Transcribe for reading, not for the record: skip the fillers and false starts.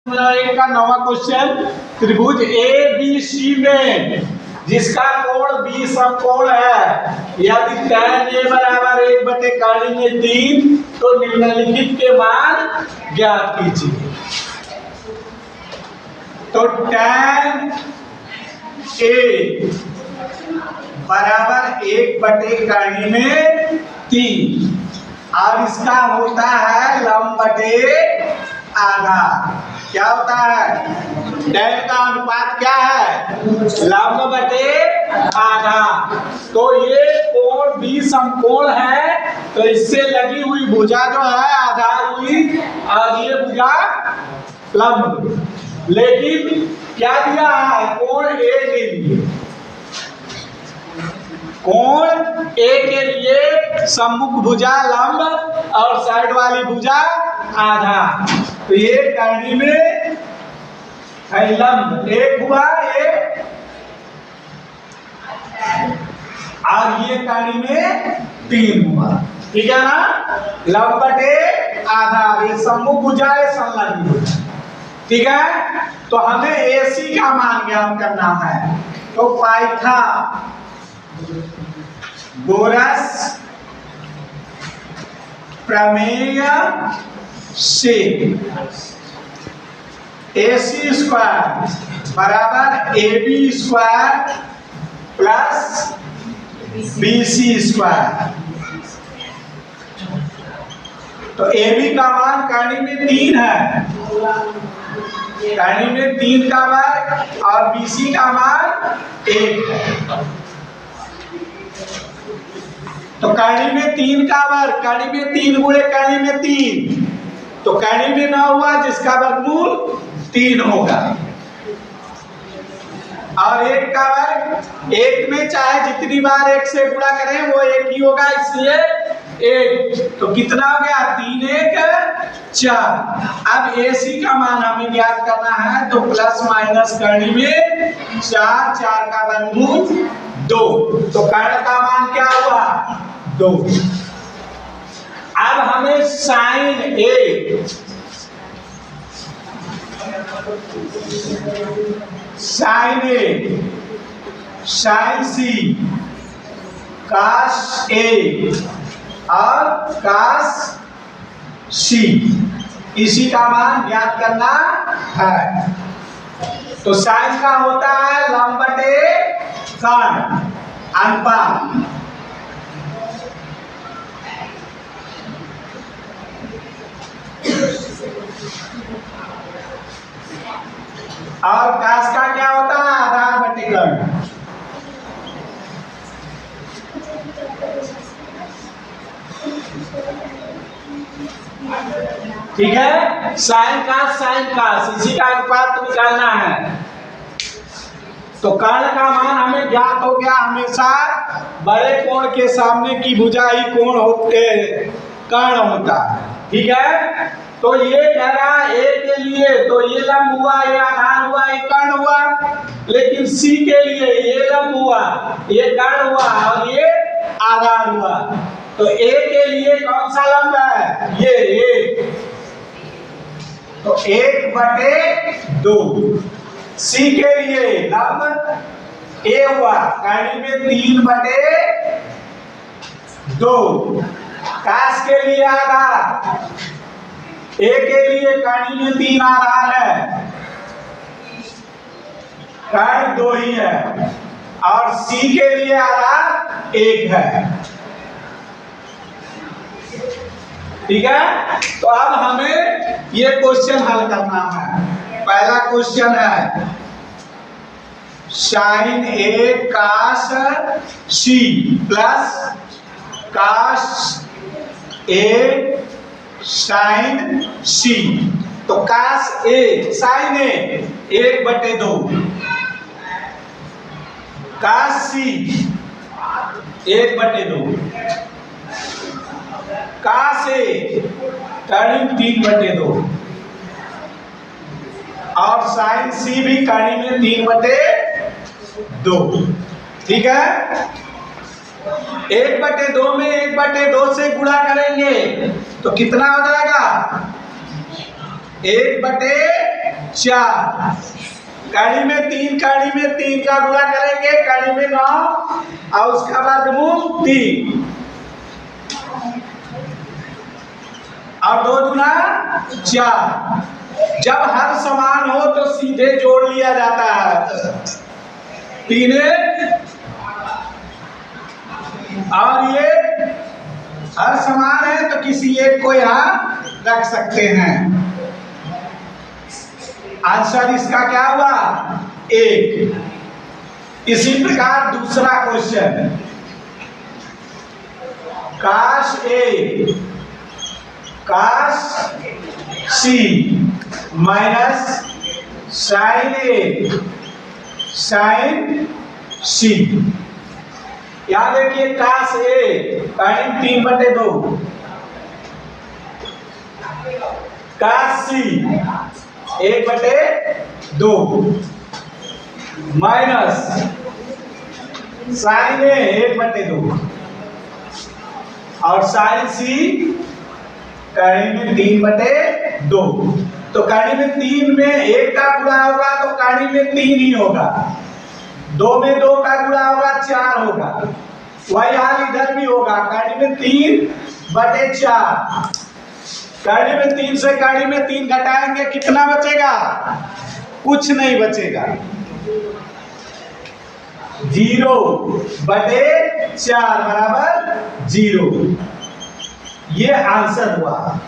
एक का नवा क्वेश्चन, त्रिभुज ए बी सी में जिसका कोण बी समकोण है, यदि tan a बराबर 1/3 तो निम्नलिखित के मान ज्ञात कीजिए। तो tan a बराबर 1/3 और इसका होता है लंब बटे आधा। क्या होता है? tan का अनुपात क्या है? लंब बटे आधा। तो ये कोण बी समकोण है, तो इससे लगी हुई भुजा जो है आधार हुई और ये भुजा लंब। लेकिन क्या दिया है? कोण ए के लिए, कोण ए के लिए सम्मुख भुजा लंब और साइड वाली भुजा आधा। तो ये कर्ण में है लंब एक हुआ एक, और ये कर्ण में 3 हुआ। ठीक है ना? लंब बटे आधा, ये सम्मुख भुजा है संलग्न भुजा। ठीक है? तो हमें AC का मान ज्ञात करना है। तो पाइथागोरस प्रमेय से AC स्क्वायर बराबर AB square plus BC square. तो AB का मान कर्ण में 3 है, कर्ण में 3 का वर्ग, और BC का मान 1 है। तो कर्ण में 3 का वर्ग, कर्ण में 3 गुणे कर्ण में 3, तो कर्ण में 9 हुआ जिसका वर्गमूल 3 होगा। और 1 का वर्ग, 1 में चाहे जितनी बार 1 से गुणा करें वो 1 ही होगा, इसलिए 1। तो कितना हो गया? 3 1 4। अब AC का मान हमें ज्ञात करना है, तो प्लस माइनस कर्ण में 4, 4 का वर्गमूल 2। तो कर्ण का मान क्या हुआ? 2। अब हमें sine A, sine A, sine C, cos A और काश C, इसी का मान ज्ञात करना है। तो साइन का होता है लंब बटे कर्ण अनुपात, और काश का क्या होता है? आधार बटे कर्ण। ठीक है? साइन काश इसी का अनुपात निकालना है। तो कर्ण का मान हमें ज्ञात हो गया। हमेशा बड़े कोण के सामने की भुजा ही कोण होते कर्ण होता है। ठीक है? तो ये कह रहा है A के लिए, तो ये लंब हुआ, ये आधार हुआ, ये कर्ण हुआ। लेकिन C के लिए ये लंब हुआ, ये कर्ण हुआ और ये आधार हुआ। तो A के लिए कौन सा लंब है? ये 1, तो 1/2। C के लिए लंब A हुआ, कर्ण में 3/2। काश के लिए आधार, A के लिए कर्ण में 3 आधार है, कर्ण 2 ही है, और C के लिए आधार 1 है। ठीक है? तो अब हमें ये क्वेश्चन हल करना है। पहला क्वेश्चन है sine A cos C plus cos A sine C। तो काश A साइन A 1/2, काश C 1/2, काश A कर्ण 3/2, और साइन C भी कर्ण में 3/2। ठीक है? 1/2 में 1/2 से गुणा करेंगे तो कितना हो जाएगा? 1/2 4, कड़ी में 3, कड़ी में 3 का गुणा करेंगे, कड़ी में 9 और उसका वर्गमूल 3 और 2 गुना 4। जब हर समान हो तो सीधे जोड़ लिया जाता है, 3 और ये हर समान है तो किसी एक को यहाँ रख सकते हैं। आंसर इसका क्या हुआ? 1। इसी प्रकार दूसरा क्वेश्चन, काश ए काश सी माइनस साइन ए साइन सी। याद देखिए, काश ए टाइम 3/2, काश सी 1/2 माइनस साइन ए 1/2 और साइन सी कड़ी में 3/2। तो कड़ी में 3 में 1 का गुणा होगा तो कड़ी में 3 ही होगा, 2 में 2 का गुणा होगा 4 होगा। वही हाल इधर भी होगा, कड़ी में 3/4। कड़ी में 3 से कड़ी में 3 घटाएंगे, कितना बचेगा? कुछ नहीं बचेगा, 0/4 बराबर 0। ये आंसर हुआ।